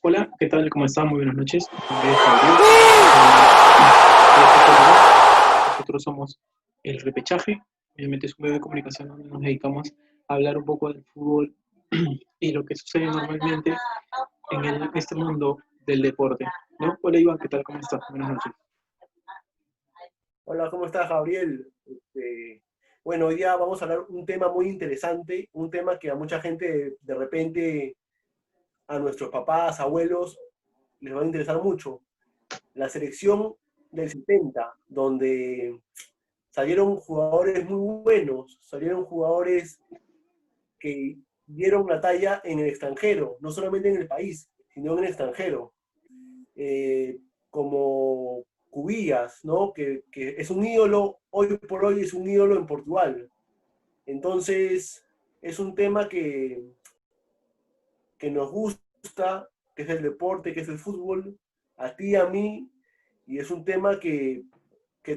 Hola, ¿qué tal? ¿Cómo están? Muy buenas noches. Mi nombre es Gabriel. Soy el jefe de Rival. Nosotros somos el repechaje. Obviamente es un medio de comunicación donde nos dedicamos a hablar un poco del fútbol y lo que sucede normalmente en este mundo del deporte, ¿no? Hola Iván, ¿qué tal? ¿Cómo estás? Buenas noches. Hola, ¿cómo estás, Gabriel? Bueno, hoy día vamos a hablar un tema muy interesante, un tema que a mucha gente, de repente, a nuestros papás, abuelos, les va a interesar mucho. La selección del 70, donde salieron jugadores muy buenos, salieron jugadores que dieron la talla en el extranjero, no solamente en el país, sino en el extranjero. eh, Como Cubillas, ¿no? Que es un ídolo, hoy por hoy es un ídolo en Portugal. Entonces, es un tema que nos gusta, que es el deporte, que es el fútbol, a ti, a mí, y es un tema que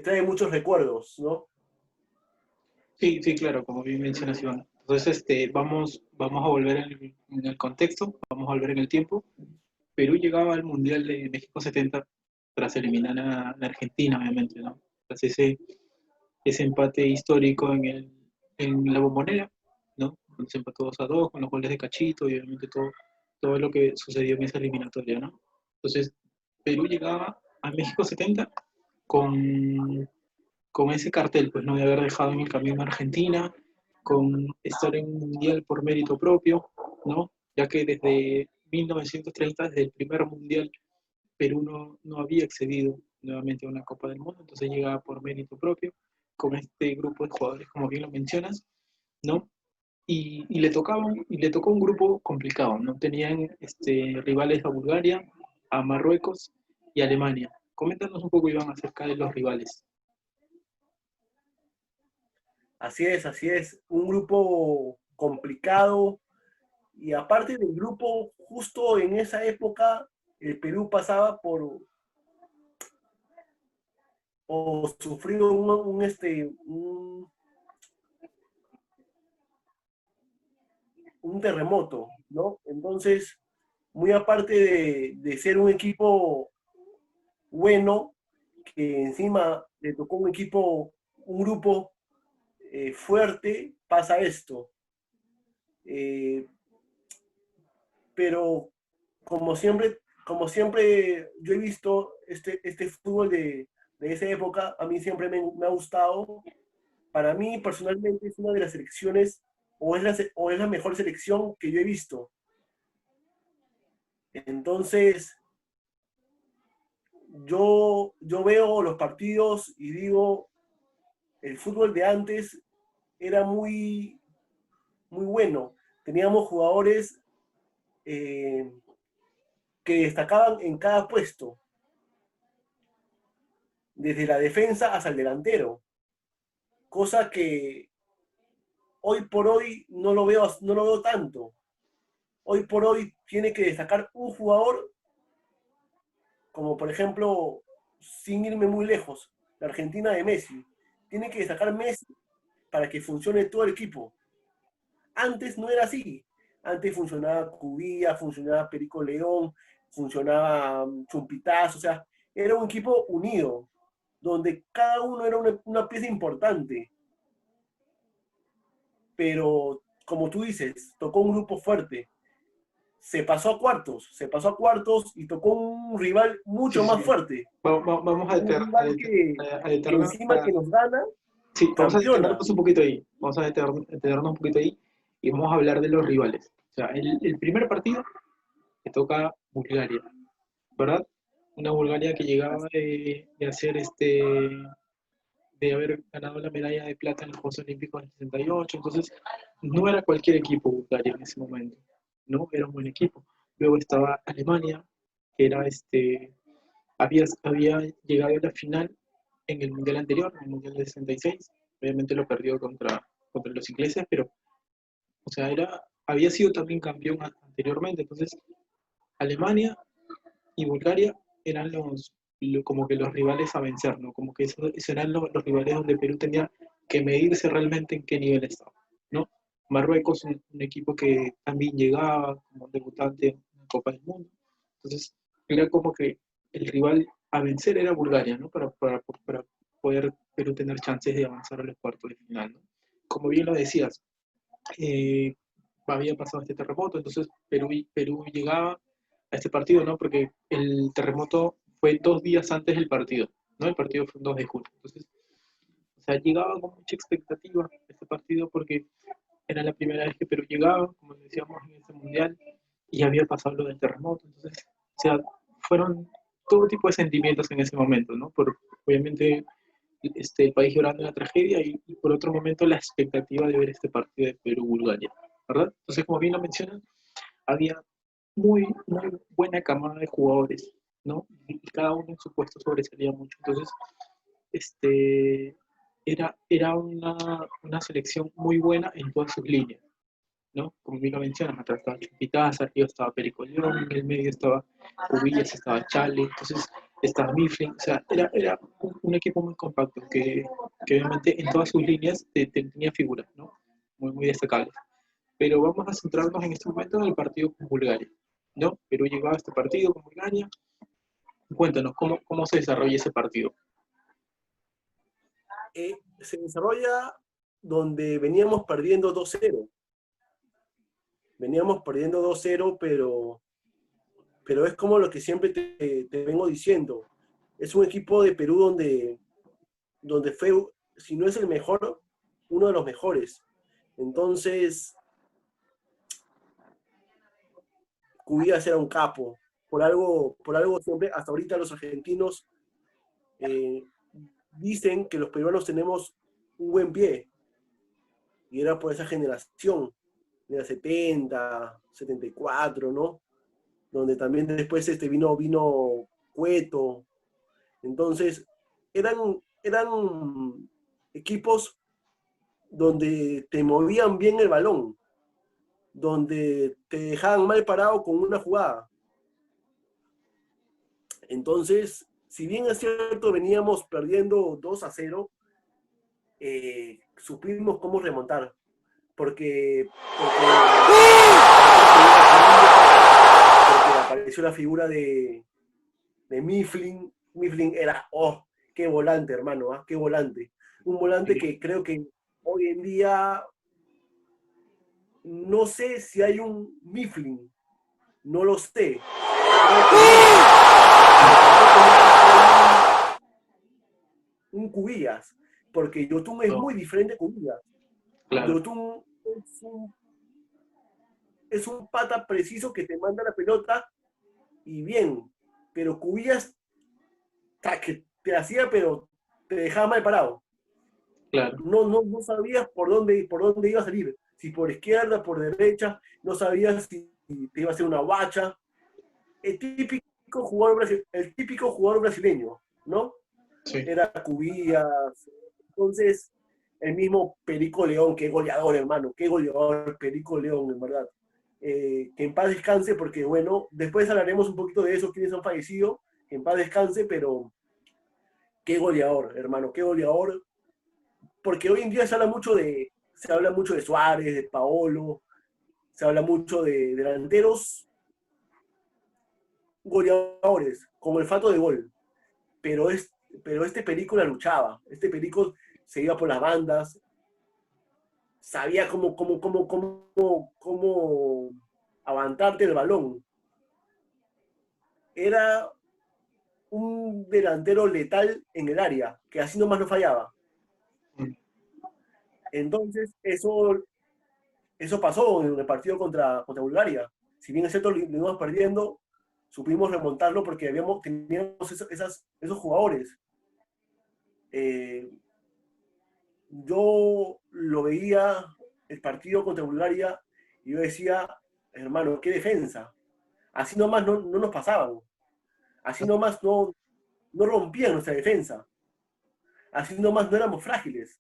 trae muchos recuerdos, ¿no? Sí, sí, claro, como bien mencionas Iván. Entonces, vamos a volver en el contexto, vamos a volver en el tiempo. Perú llegaba al Mundial de México 70 tras eliminar a Argentina, obviamente, ¿no? Tras ese empate histórico en la Bombonera, ¿no? Donde se empató 2-2 con los goles de Cachito y obviamente todo lo que sucedió en esa eliminatoria, ¿no? Entonces, Perú llegaba a México 70 con, con ese cartel, pues no de haber dejado en el camino a Argentina, con estar en un mundial por mérito propio, ¿no? Ya que desde 1930, desde el primer mundial, Perú no había accedido nuevamente a una Copa del Mundo, entonces llegaba por mérito propio, con este grupo de jugadores, como bien lo mencionas, ¿no? Y le tocó un grupo complicado, ¿no? Tenían rivales a Bulgaria, a Marruecos y a Alemania. Coméntanos un poco, Iván, acerca de los rivales. Así es, un grupo complicado y aparte del grupo, justo en esa época, el Perú pasaba o sufrió un terremoto, ¿no? Entonces, muy aparte de ser un equipo bueno, que encima le tocó un equipo, un grupo fuerte, pasa esto. Eh, pero como siempre yo he visto este fútbol de esa época, a mí siempre me ha gustado. Para mí, personalmente, es una de las selecciones, o es la mejor selección que yo he visto. Entonces, yo veo los partidos y digo, el fútbol de antes era muy bueno. Teníamos jugadores eh, que destacaban en cada puesto, desde la defensa hasta el delantero, cosa que hoy por hoy no lo veo tanto. Hoy por hoy tiene que destacar un jugador, como por ejemplo, sin irme muy lejos, la Argentina de Messi. Tiene que destacar Messi para que funcione todo el equipo. Antes no era así. Antes funcionaba Cubilla, funcionaba Perico León, funcionaba Chumpitazo, o sea, era un equipo unido, donde cada uno era una pieza importante. Pero, como tú dices, tocó un grupo fuerte. Se pasó a cuartos y tocó un rival Sí, mucho sí, más sí. fuerte. Vamos Un rival a que detenernos, encima que nos gana, sí, vamos a sanciona. detenernos un poquito ahí. Vamos a detenernos un poquito ahí y vamos a hablar de los rivales. O sea, el primer partido que toca Bulgaria, ¿verdad? Una Bulgaria que llegaba de hacer de haber ganado la medalla de plata en los Juegos Olímpicos del 68, entonces no era cualquier equipo Bulgaria en ese momento, ¿no? Era un buen equipo. Luego estaba Alemania, que era había llegado a la final en el mundial anterior, en el mundial del 66, obviamente lo perdió contra los ingleses, pero, o sea, había sido también campeón anteriormente, entonces Alemania y Bulgaria eran como que los rivales a vencer, ¿no? Como que esos eran los rivales donde Perú tenía que medirse realmente en qué nivel estaba, ¿no? Marruecos, un equipo que también llegaba como debutante en la Copa del Mundo. Entonces, era como que el rival a vencer era Bulgaria, ¿no? Para poder Perú tener chances de avanzar a los cuartos de final, ¿no? Como bien lo decías, eh, había pasado este terremoto, entonces Perú llegaba a este partido, ¿no? Porque el terremoto fue 2 días antes del partido, ¿no? El partido fue el 2 de julio. Entonces, o sea, llegaba con mucha expectativa este partido porque era la primera vez que Perú llegaba, como decíamos, en ese mundial, y había pasado lo del terremoto. Entonces, o sea, fueron todo tipo de sentimientos en ese momento, ¿no? Obviamente, el país llorando la tragedia y por otro momento la expectativa de ver este partido de Perú-Bulgaria, ¿verdad? Entonces, como bien lo mencionan, había muy buena camada de jugadores, ¿no? Y cada uno en su puesto sobresalía mucho. Entonces, este, era una selección muy buena en todas sus líneas, ¿no? Como bien lo mencionas, atrás estaba Chumpitaza, arriba estaba Perico León, en el medio estaba Cubillas, estaba Chale, entonces estaba Mifflin, o sea, era un equipo muy compacto que obviamente en todas sus líneas tenía figuras, ¿no? Muy destacables. Pero vamos a centrarnos en este momento en el partido con Bulgaria, ¿no? Perú llegaba a este partido con Bulgaria. Cuéntanos, ¿cómo se desarrolla ese partido? Se desarrolla donde veníamos perdiendo 2-0. Veníamos perdiendo 2-0, pero es como lo que siempre te vengo diciendo. Es un equipo de Perú donde fue, si no es el mejor, uno de los mejores. Entonces, Cubillas era un capo. Por algo siempre, hasta ahorita los argentinos eh, dicen que los peruanos tenemos un buen pie. Y era por esa generación, de la 70, 74, ¿no? Donde también después vino Cueto. Entonces, eran equipos donde te movían bien el balón, donde te dejaban mal parado con una jugada. Entonces, si bien es cierto, veníamos perdiendo 2-0, supimos cómo remontar. Porque apareció la figura de Mifflin. Mifflin era, oh, qué volante, hermano, ¿eh? Qué volante. Un volante Sí, que creo que hoy en día no sé si hay un Mifflin, no lo sé. Creo que no. Un Cubillas, porque Yotun es no, muy diferente a Cubillas. claro, Yotun es un pata preciso que te manda la pelota y bien, pero Cubillas que te hacía, pero te dejaba mal parado. claro, No sabías por dónde iba a salir. Si por izquierda, por derecha, no sabías si te iba a hacer una bacha. El típico jugador brasileño, ¿no? sí, Era Cubillas. Entonces, el mismo Perico León, qué goleador, hermano, qué goleador Perico León, en verdad. Que en paz descanse, porque bueno, después hablaremos un poquito de eso, quienes han fallecido, que en paz descanse, pero qué goleador, hermano, qué goleador. Porque hoy en día se habla mucho de Suárez, de Paolo, se habla mucho de delanteros goleadores, como el Fato de Gol, pero, pero este Perico la luchaba, este Perico se iba por las bandas, sabía cómo aguantarte el balón. Era un delantero letal en el área, que así nomás no fallaba. mm, Entonces, eso pasó en el partido contra Bulgaria. Si bien es cierto, lo íbamos perdiendo, supimos remontarlo porque teníamos esos jugadores. Eh, yo lo veía el partido contra Bulgaria y yo decía, hermano, qué defensa. Así nomás no nos pasaban. Así nomás no rompían nuestra defensa. Así nomás no éramos frágiles.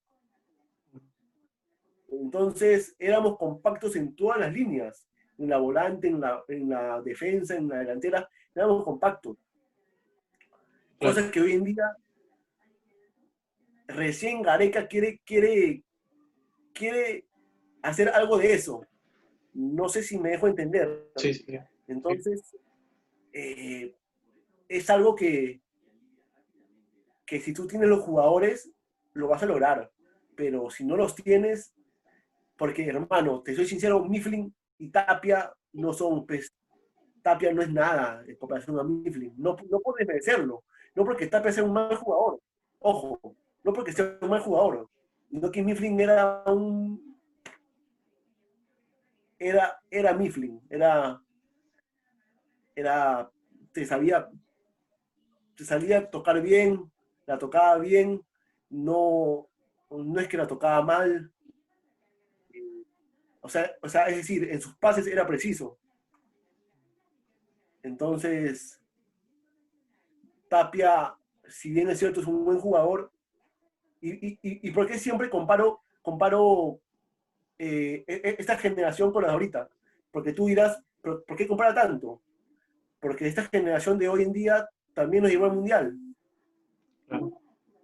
Entonces éramos compactos en todas las líneas. En la volante, en la defensa, en la delantera, éramos compactos. claro. Cosas que hoy en día recién Gareca quiere hacer algo de eso. No sé si me dejo entender. Sí, sí, sí, Entonces, eh, es algo que si tú tienes los jugadores, lo vas a lograr. Pero si no los tienes, porque hermano, te soy sincero, Mifflin y Tapia no son, pues, Tapia no es nada en comparación a Mifflin. No, no por desmerecerlo, no porque Tapia sea un mal jugador, ojo, no porque sea un mal jugador, sino que Mifflin era Mifflin, era, te sabía, te salía a tocar bien, la tocaba bien, no, no es que la tocaba mal, o sea, es decir, en sus pases era preciso. Entonces, Tapia, si bien es cierto, es un buen jugador, y por qué siempre comparo esta generación con la de ahorita? Porque tú dirás, ¿por qué compara tanto? Porque esta generación de hoy en día también nos llevó al Mundial. Claro.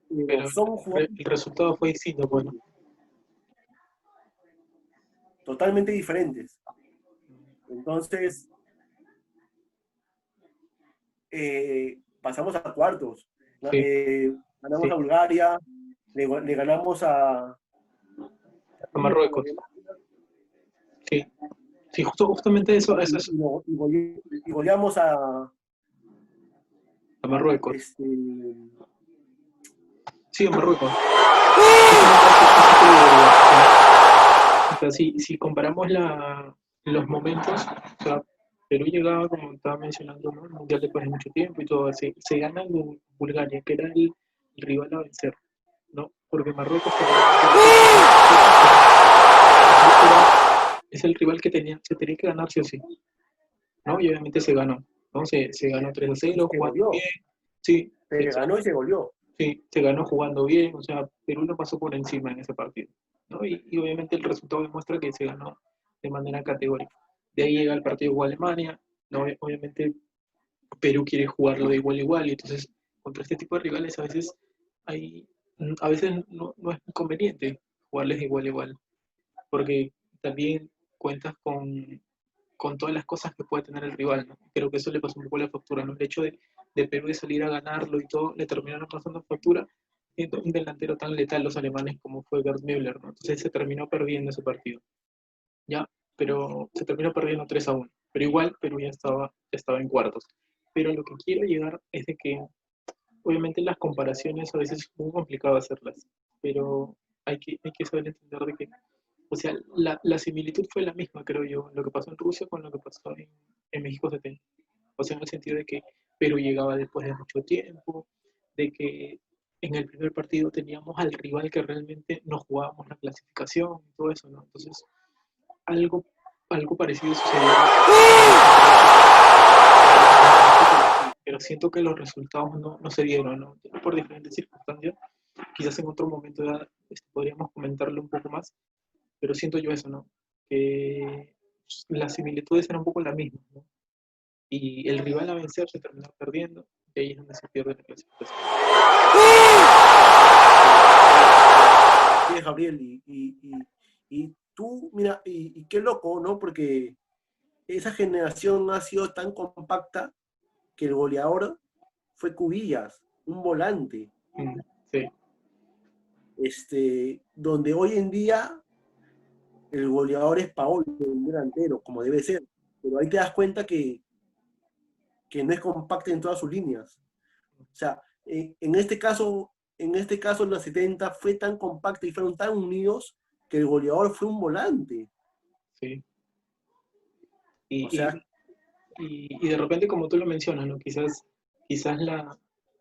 Pero Pero son jugadores el resultado fue distinto, bueno. totalmente diferentes. Entonces, pasamos a cuartos. Sí, Ganamos sí, a Bulgaria, le ganamos a a Marruecos. Sí, sí, justamente eso es y goleamos a Marruecos. este, Sí, a Marruecos. O sea, si comparamos los momentos, o sea, Perú llegaba, como estaba mencionando, ¿no? El Mundial después de mucho tiempo y todo así. Se gana Bulgaria, que era el rival a vencer, ¿no? Porque Marruecos es el rival que se tenía que ganar sí o sí, ¿no? Y obviamente se ganó, ¿no? Se ganó 3-0 se jugando goleó, bien, sí, se ganó y se goleó. sí, se ganó jugando bien, o sea, Perú lo pasó por encima en ese partido, ¿no? Y obviamente el resultado demuestra que se ganó de manera categórica. De ahí llega el partido con Alemania, ¿no? Obviamente Perú quiere jugarlo de igual a igual, y entonces contra este tipo de rivales hay, a veces no es conveniente jugarles de igual a igual, porque también cuentas con todas las cosas que puede tener el rival, ¿no? Creo que eso le pasó un poco la factura, ¿no? El hecho de Perú de salir a ganarlo y todo, le terminaron pasando factura, siendo un delantero tan letal los alemanes como fue Gerd Müller, ¿no? Entonces se terminó perdiendo ese partido, ¿ya? Pero se terminó perdiendo 3-1. Pero igual Perú ya estaba en cuartos. Pero lo que quiero llegar es de que, obviamente las comparaciones a veces es muy complicado hacerlas, pero hay que saber entender de que, o sea, la similitud fue la misma, creo yo, lo que pasó en Rusia con lo que pasó en México 70. O sea, en el sentido de que Perú llegaba después de mucho tiempo, de que en el primer partido teníamos al rival que realmente no jugábamos la clasificación y todo eso, ¿no? Entonces, algo, algo parecido sucedió. Pero siento que los resultados no se dieron, ¿no? Por diferentes circunstancias. Quizás en otro momento ya podríamos comentarlo un poco más, pero siento yo eso, ¿no? Que las similitudes eran un poco las mismas, ¿no? Y el rival a vencer se terminó perdiendo, y ahí es donde se pierde la clasificación. Sí, Gabriel, y tú, mira, y qué loco, ¿no? Porque esa generación ha sido tan compacta que el goleador fue Cubillas, un volante, Sí, donde hoy en día el goleador es Paolo, un delantero, como debe ser, pero ahí te das cuenta que no es compacta en todas sus líneas. O sea, en este caso en los 70 fue tan compacta y fueron tan unidos que el goleador fue un volante. sí. O Y, sea, y, y de repente, como tú lo mencionas, ¿no? Quizás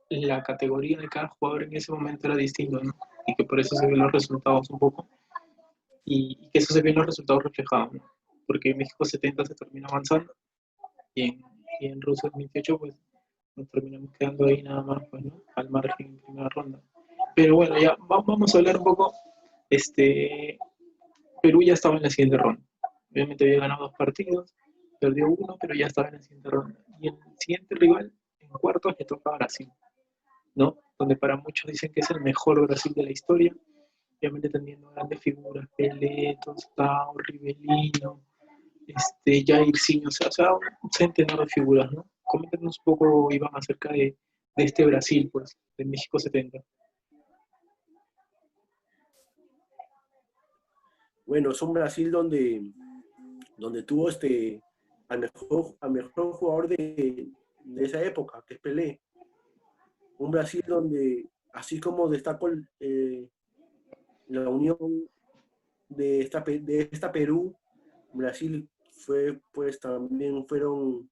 la categoría de cada jugador en ese momento era distinta, ¿no? Y que por eso se ven los resultados un poco. Y que eso se ven los resultados reflejados, ¿no? Porque en México 70 se termina avanzando y en Rusia 2018 pues nos terminamos quedando ahí nada más, pues, ¿no? Al margen en primera ronda. Pero bueno, ya vamos a hablar un poco. Este, Perú ya estaba en la siguiente ronda. Obviamente había ganado 2 partidos, perdió uno, pero ya estaba en la siguiente ronda. Y el siguiente rival, en cuartos, le toca a Brasil, ¿no? Donde para muchos dicen que es el mejor Brasil de la historia, obviamente teniendo grandes figuras, Pelé, Tostao, Rivelino, Jairzinho, o sea, un centenar de figuras, ¿no? coméntanos un poco, Iván, acerca de este Brasil, pues, de México 70. Bueno, es un Brasil donde tuvo al mejor jugador de esa época, que es Pelé. Un Brasil donde, así como destacó la unión de esta Perú, Brasil pues también fueron,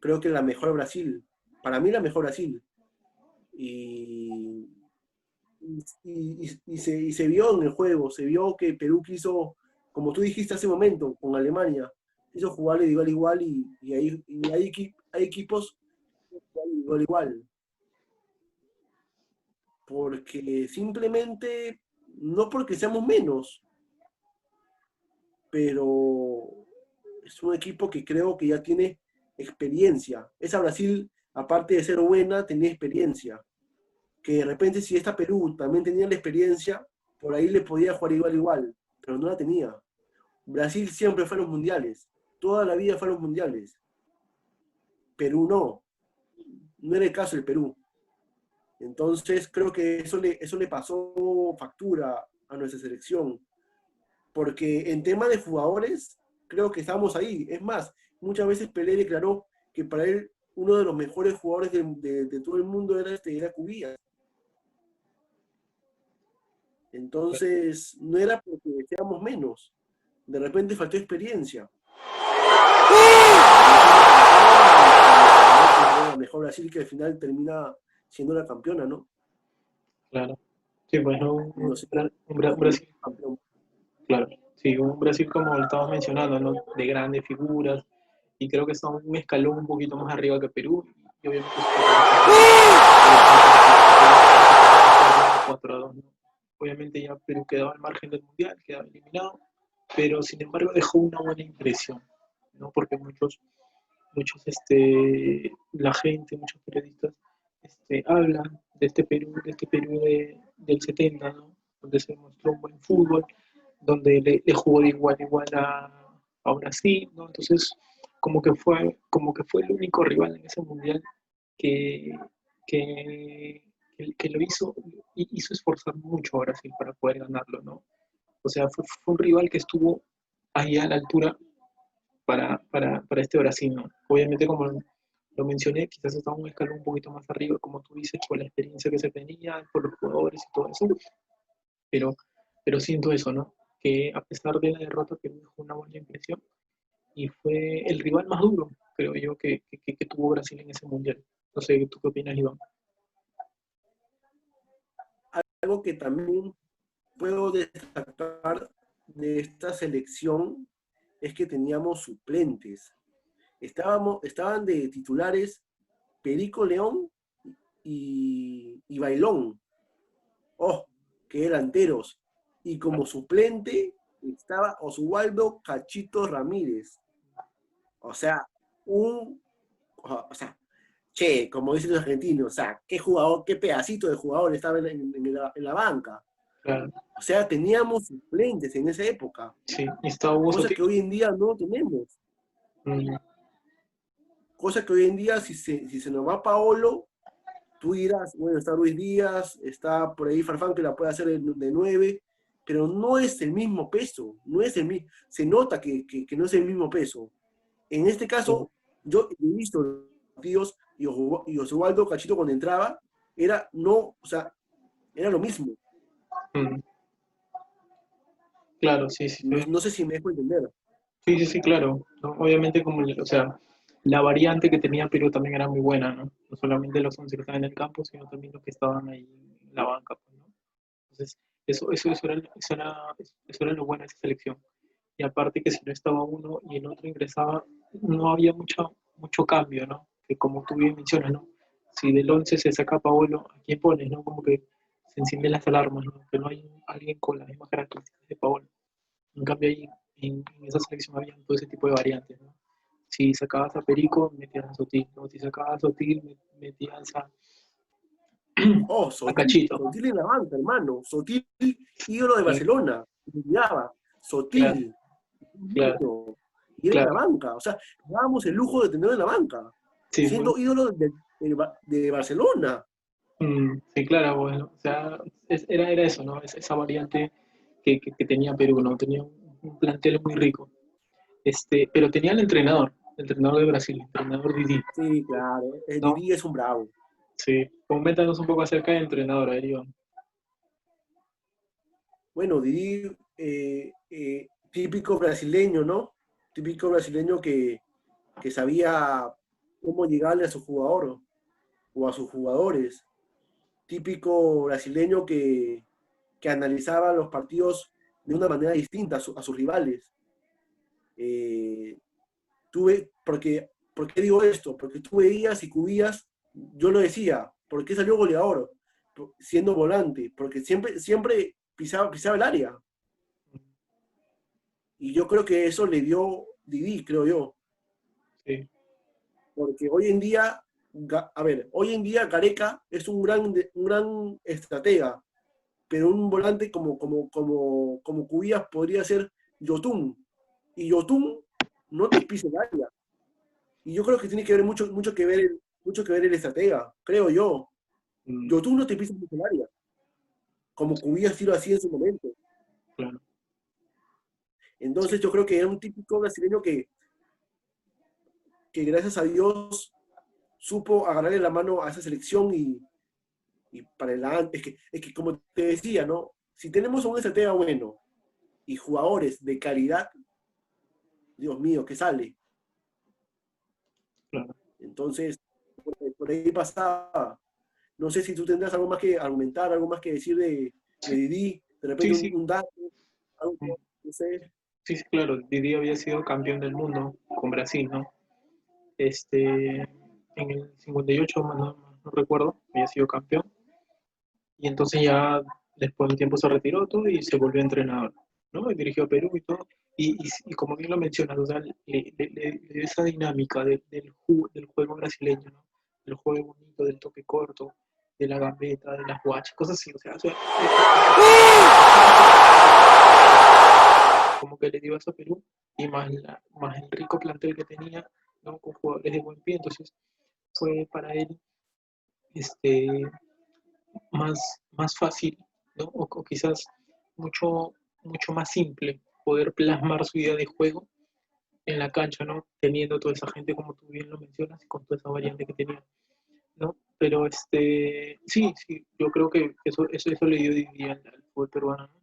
creo que la mejor Brasil, para mí la mejor Brasil. Y, y se vio en el juego, se vio que Perú quiso, como tú dijiste hace un momento, con Alemania, quiso jugarle de igual a igual hay equipos que juegan de igual a igual, porque simplemente, no porque seamos menos, pero es un equipo que creo que ya tiene experiencia. Esa Brasil, aparte de ser buena, tenía experiencia. Que de repente si esta Perú también tenía la experiencia, por ahí le podía jugar igual igual, pero no la tenía. Brasil siempre fue a los mundiales, toda la vida fue a los mundiales. Perú no era el caso del Perú. Entonces creo que eso le pasó factura a nuestra selección, porque en tema de jugadores, creo que estábamos ahí. Es más, muchas veces Pelé declaró que para él uno de los mejores jugadores de todo el mundo era Cubillas. Entonces, no era porque seamos menos, de repente faltó experiencia. La mejor Brasil que al final termina siendo la campeona, ¿no? Claro. Sí, pues no, No sé, un Brasil, claro. Sí, un Brasil como lo estabas mencionando, ¿no? De grandes figuras, y creo que está un escalón un poquito más arriba que Perú, y obviamente 4-2, ¿no? Obviamente ya Perú quedaba al margen del Mundial, quedaba eliminado, pero sin embargo dejó una buena impresión, ¿no? Porque la gente, muchos periodistas hablan de este Perú del 70, ¿no? Donde se mostró un buen fútbol, donde le jugó de igual a igual a Brasil, ¿no? Entonces, como que fue el único rival en ese mundial que, que, que lo hizo esforzar mucho a Brasil para poder ganarlo, ¿no? O sea, fue un rival que estuvo ahí a la altura para este Brasil, ¿no? Obviamente, como lo mencioné, quizás estaba un escalón un poquito más arriba, como tú dices, por la experiencia que se tenía, por los jugadores y todo eso, pero, pero siento eso, ¿no? Que a pesar de la derrota, que me dejó una buena impresión y fue el rival más duro, creo yo, que tuvo Brasil en ese mundial. No sé, ¿tú qué opinas, Iván? algo que también puedo destacar de esta selección es que teníamos suplentes. Estaban de titulares Perico León y Bailón. Oh, qué delanteros. Y como suplente estaba Oswaldo Cachito Ramírez. O sea, o sea, che, como dicen los argentinos, o sea, qué jugador, qué pedacito de jugador estaba en la banca. Claro, O sea, teníamos suplentes en esa época, sí, y está Hugo cosa Sotil. que hoy en día no tenemos. Mm, Cosa que hoy en día, si se nos va Paolo, tú dirás, bueno, está Luis Díaz, está por ahí Farfán que la puede hacer de 9, pero no es el mismo peso, no es el mismo, se nota que no es el mismo peso. En este claro. caso, yo he visto los partidos y Oswaldo Cachito cuando entraba, o sea, era lo mismo. Mm, claro, sí, sí, No, sí. no sé si me dejo entender. Sí, sí, sí, claro, ¿no? Obviamente, o sea, la variante que tenía Perú también era muy buena, ¿no? No solamente los 11 que estaban en el campo, sino también los que estaban ahí en la banca, pues, ¿no? Entonces, eso era lo bueno de esa selección. Y aparte que si no estaba uno y el otro ingresaba, no había mucho cambio, ¿no? Que como tú bien mencionas, ¿no? Si del 11 se saca Paolo, ¿a quién pones, no? Como que se encienden las alarmas, ¿no? Que no hay alguien con las mismas características de Paolo. En cambio, ahí en esa selección había todo ese tipo de variantes, ¿no? Si sacabas a Perico, metías a Sotil, ¿no? Si sacabas a Sotil, metías Oh, a Sotil, Cachito. Sotil en la banca, hermano. Sotil, ídolo de Claro, Barcelona. Me olvidaba. claro, Sotil. claro. y era en la claro, banca. O sea, dábamos el lujo de tenerlo en la banca, sí, siendo ídolo de Barcelona. sí, claro, bueno, o sea, era eso, ¿no? Esa variante que tenía Perú, ¿no? Tenía un plantel muy rico. Pero tenía el entrenador de Brasil, el entrenador Didi, Sí, claro, ¿no? Didi es un bravo. Sí, coméntanos un poco acerca del entrenador, a ver, Iván. Bueno, Didi, típico brasileño, ¿no? Típico brasileño que sabía cómo llegarle a su jugador o a sus jugadores. Típico brasileño que analizaba los partidos de una manera distinta a sus rivales. Eh, ¿Por qué digo esto? Porque tú veías y cubías, yo lo decía, ¿por qué salió goleador? Siendo volante, porque siempre pisaba el área. Y yo creo que eso le dio Didi, creo yo. Sí, Porque hoy en día, a ver, hoy en día Gareca es un gran estratega, pero un volante como Cubillas podría ser Yotun. Y Yotun no te pisa el área. Y yo creo que tiene que ver mucho que ver el estratega, creo yo. mm, Yotun no te pisa mucho el área, como Cubillas sí lo hacía en su momento. claro, sí, Entonces yo creo que era un típico brasileño que gracias a Dios supo agarrarle la mano a esa selección y para adelante. Es que como te decía, ¿no? Si tenemos un estratega bueno y jugadores de calidad, Dios mío, ¿qué sale? claro. Entonces, por ahí pasaba. No sé si tú tendrás algo más que argumentar, algo más que decir de Didi, de repente Sí, un sí, dato, algo, mm, no sé. sí, sí, claro, Didi había sido campeón del mundo con Brasil, ¿no? En el 58, no recuerdo, había sido campeón. Y entonces ya después de un tiempo se retiró todo y se volvió entrenador, ¿no? Y dirigió a Perú y todo. Y como bien lo mencionas, o sea, le dio esa dinámica del juego brasileño, ¿no? Del juego bonito, del toque corto, de la gambeta, de las guachas, cosas así. O sea, como que le dio eso a Perú y más el rico plantel que tenía, ¿no? Con jugadores de buen pie. Entonces fue para él este, más fácil, ¿no? O quizás mucho más simple poder plasmar su idea de juego en la cancha, ¿no? Teniendo toda esa gente, como tú bien lo mencionas, y con toda esa variante que tenía, ¿no? Pero sí, sí, yo creo que eso le dio diría al fútbol peruano, ¿no?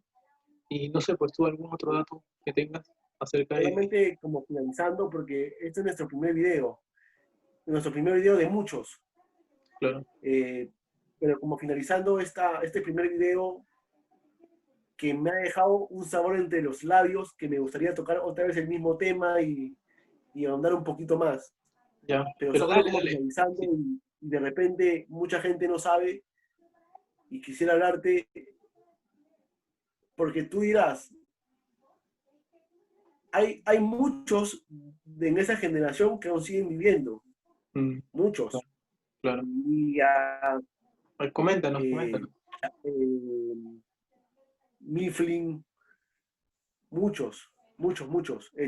Y no sé, pues tú algún otro dato que tengas acerca de... Solamente como finalizando, porque este es nuestro primer video de muchos. Claro, Eh, pero como finalizando este primer video que me ha dejado un sabor entre los labios, que me gustaría tocar otra vez el mismo tema y ahondar un poquito más. ya, Pero pero solo dale, como dale. finalizando Sí, y de repente mucha gente no sabe y quisiera hablarte porque tú dirás, hay muchos en esa generación que aún siguen viviendo, mm, muchos. claro, claro. Y a A ver, coméntanos, eh, coméntanos. eh, Mifflin, muchos.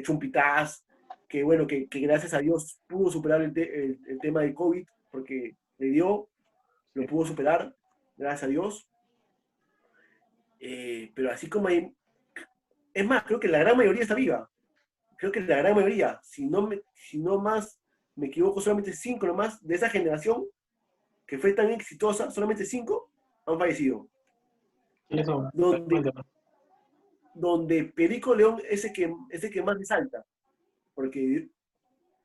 Chumpitaz, que bueno, que gracias a Dios pudo superar el tema del COVID, porque le dio, lo Sí, pudo superar, gracias a Dios. Pero así como hay, es más, creo que la gran mayoría está viva. Creo que la gran mayoría, si no más, me equivoco, solamente 5 nomás de esa generación que fue tan exitosa, solamente 5 han fallecido. ¿quiénes son? A ver, Donde, coméntanos. donde Perico León es el que más resalta, porque,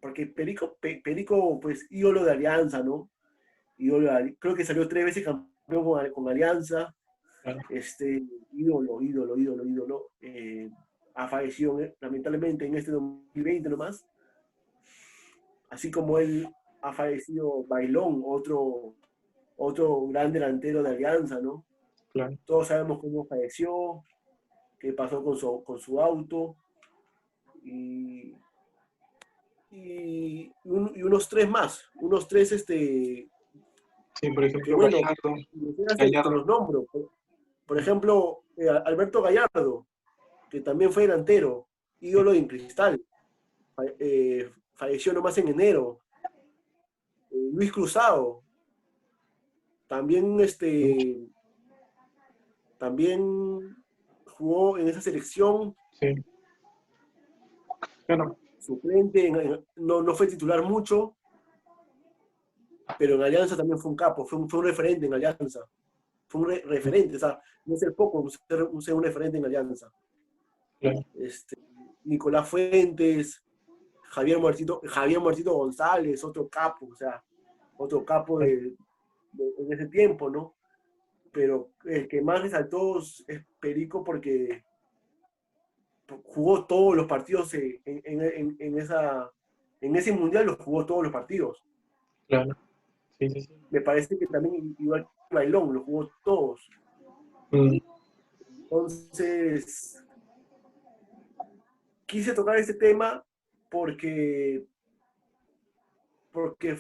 porque Perico, pues, ídolo de Alianza, ¿no? Creo que salió 3 veces campeón con Alianza, Claro, ídolo. Ha fallecido lamentablemente en este 2020 nomás, así como él ha fallecido Bailón, otro gran delantero de Alianza, ¿no? claro. Todos sabemos cómo falleció, qué pasó con su auto, y, y unos tres más, unos tres Sí, por que ejemplo, bueno, Gallardo, te Gallardo, los nombro. Por ejemplo, Alberto Gallardo, que también fue delantero, sí, ídolo en Cristal. falleció nomás en enero. Luis Cruzado, también, también jugó en esa selección, Sí, claro, suplente, no fue titular mucho, pero en Alianza también fue un capo, fue un referente en Alianza. Fue un referente, o sea, no es el poco ser un referente en Alianza. claro. Nicolás Fuentes, Javier Muertito González, otro capo, o sea, otro capo en ese tiempo, ¿no? Pero el que más resaltó es Perico porque jugó todos los partidos en ese mundial, los jugó todos los partidos. Claro. Sí, sí, sí. Me parece que también, igual que Bailón, los jugó todos. Mm, Entonces, quise tocar este tema porque, porque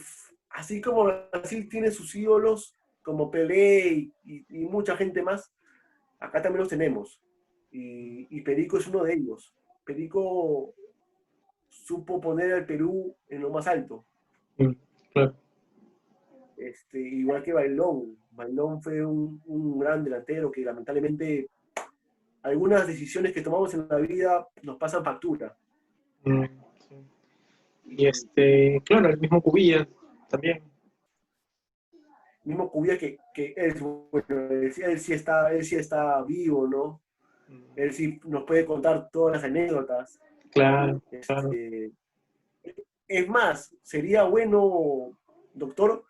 así como Brasil tiene sus ídolos, como Pelé y mucha gente más, acá también los tenemos. Y Perico es uno de ellos. Perico supo poner al Perú en lo más alto. mm, claro. Igual que Bailón. Bailón fue un gran delantero que lamentablemente algunas decisiones que tomamos en la vida nos pasan factura. Mm, sí. Y claro, el mismo Cubillas también. Mismo Cubilla que él, bueno, él sí está vivo, ¿no? Mm, Él sí nos puede contar todas las anécdotas. claro, claro, Este, es más, sería bueno, doctor,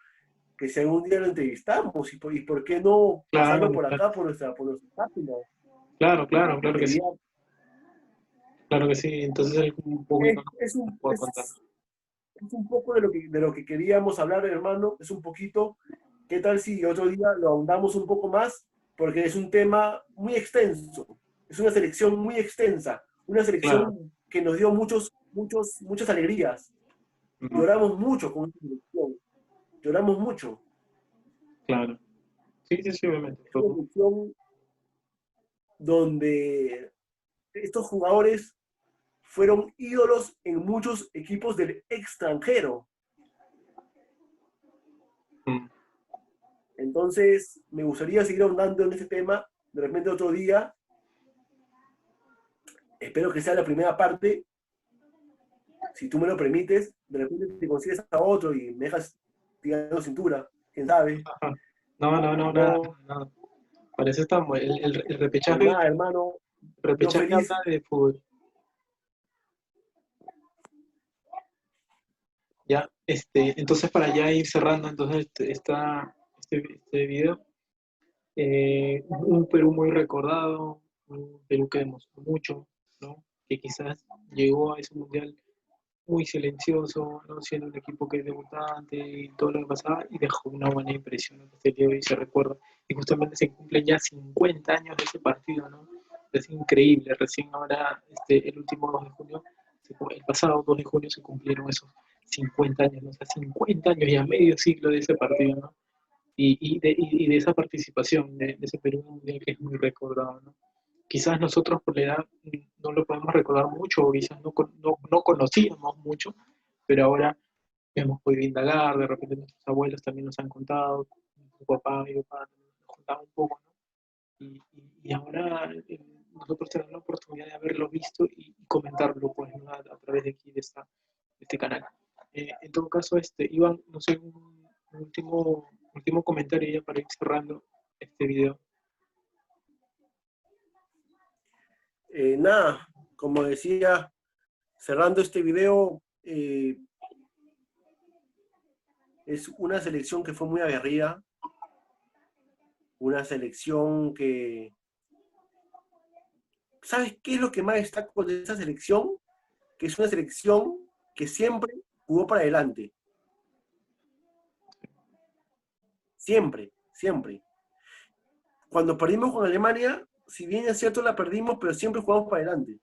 que si algún día lo entrevistamos y por qué no claro, pasarlo por claro, acá, por nuestra página. claro, claro, claro que sí, Sería, claro que sí. Entonces él un poquito es, nos un, puede contar. es un poco de lo que queríamos hablar, hermano, es un poquito. ¿Qué tal si otro día lo ahondamos un poco más? Porque es un tema muy extenso, es una selección muy extensa, una Claro, selección que nos dio muchas alegrías. mm, Lloramos mucho con esta selección, lloramos mucho. claro. Sí, sí, sí, obviamente. Es una selección donde estos jugadores fueron ídolos en muchos equipos del extranjero. Mm, Entonces, me gustaría seguir ahondando en este tema, de repente otro día. Espero que sea la primera parte. Si tú me lo permites, de repente te consigues a otro y me dejas tirando cintura. ¿Quién sabe? ajá. No, no, no, nada, No, nada. Para eso estamos. El pues repechaje, nada, hermano. Yo repechaje feliz. habla de fútbol. Ya, entonces para ya ir cerrando entonces este video, un Perú muy recordado, un Perú que demostró mucho, ¿no? Que quizás llegó a ese mundial muy silencioso, ¿no? Siendo un equipo que es debutante y todo lo que pasaba, y dejó una buena impresión hasta el día de hoy se recuerda. Y justamente se cumplen ya 50 años de ese partido, ¿no? Es increíble, recién ahora, el último 2 de junio, el pasado 2 de junio se cumplieron esos 50 años, ¿no? O sea, 50 años, ya medio siglo de ese partido, ¿no? Y de esa participación de ese Perú mundial que es muy recordado, ¿no? Quizás nosotros por la edad no lo podemos recordar mucho, o quizás no conocíamos mucho, pero ahora hemos podido indagar, de repente nuestros abuelos también nos han contado, tu papá, mi papá también nos contaba un poco, ¿no? Y ahora nosotros tenemos la oportunidad de haberlo visto y comentarlo pues, ¿no? A través de aquí, de este canal. En todo caso, Iván, no sé, un último comentario ya para ir cerrando este video. Nada, como decía, cerrando este video, es una selección que fue muy aguerrida, una selección que... ¿Sabes qué es lo que más destaco de esa selección? Que es una selección que siempre jugó para adelante. Siempre, siempre. Cuando perdimos con Alemania, si bien es cierto la perdimos, pero siempre jugamos para adelante.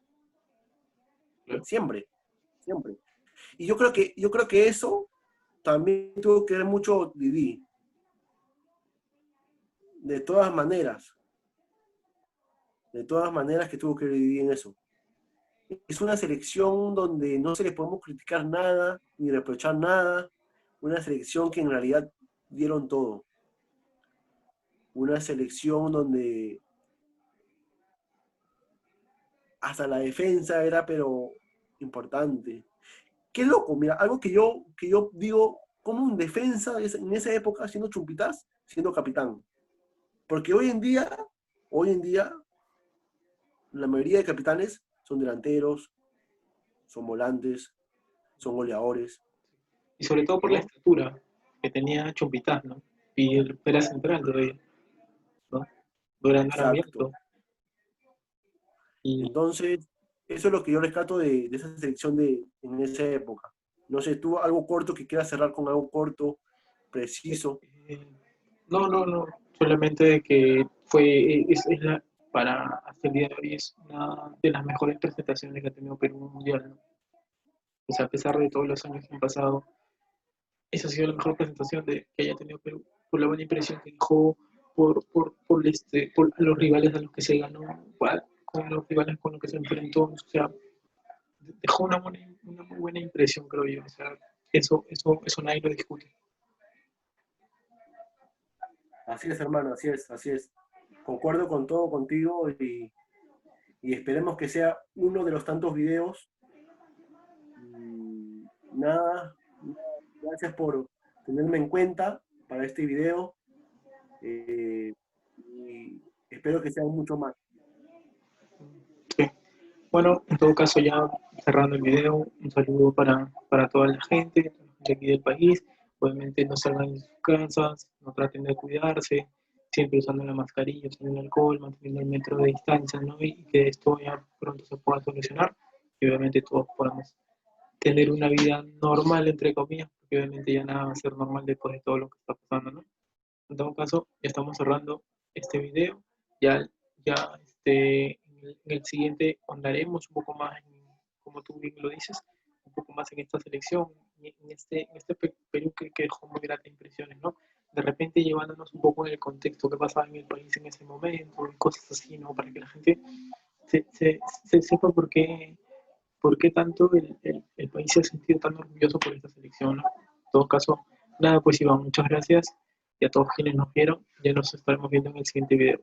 Siempre, siempre. Y yo creo que eso también tuvo que ver mucho Didi. De todas maneras que tuvo que ver Didi en eso. es una selección donde no se le podemos criticar nada, ni reprochar nada, una selección que en realidad dieron todo, una selección donde hasta la defensa era pero importante. Qué loco, mira, algo que yo digo, como un defensa en esa época siendo Chumpitas, siendo capitán. Porque hoy en día, la mayoría de capitanes son delanteros, son volantes, son goleadores, Y sobre todo por la ¿no? estatura que tenía Chumpitaz, ¿no? Y él era central todavía, ¿no? No era muy Exacto. alto. Y Entonces, eso es lo que yo rescato de esa selección en esa época. No sé, tú algo corto que quieras cerrar con algo corto, preciso. eh, no, no, no, solamente que para hasta el día de hoy es una de las mejores presentaciones que ha tenido Perú en un mundial, ¿no? O sea, a pesar de todos los años que han pasado, esa ha sido la mejor presentación que haya tenido Perú, por la buena impresión que dejó, por los rivales a los que se ganó, con los rivales con los que se enfrentó, o sea, dejó una muy buena impresión, creo yo, o sea, eso nadie lo discute. Así es, hermano, así es, así es. Concuerdo con todo contigo y esperemos que sea uno de los tantos videos. Nada, gracias por tenerme en cuenta para este video y espero que sean mucho más. Sí. Bueno, en todo caso, ya cerrando el video, un saludo para toda la gente de aquí del país. Obviamente no salgan de sus casas, no traten de cuidarse, siempre usando la mascarilla, usando el alcohol, manteniendo el metro de distancia, ¿no? Y que esto ya pronto se pueda solucionar y obviamente todos podamos tener una vida normal, entre comillas, porque obviamente ya nada va a ser normal después de todo lo que está pasando, ¿no? En todo caso, ya estamos cerrando este video. Ya, en el siguiente ahondaremos un poco más, como tú bien lo dices, un poco más en esta selección, en este Perú que dejó muy grandes impresiones, ¿no? De repente llevándonos un poco en el contexto que pasaba en el país en ese momento, y cosas así, ¿no? Para que la gente se sepa por qué tanto el país se ha sentido tan orgulloso por esta selección, ¿no? En todo caso, nada, pues Iván, muchas gracias y a todos quienes nos vieron, ya nos estaremos viendo en el siguiente video.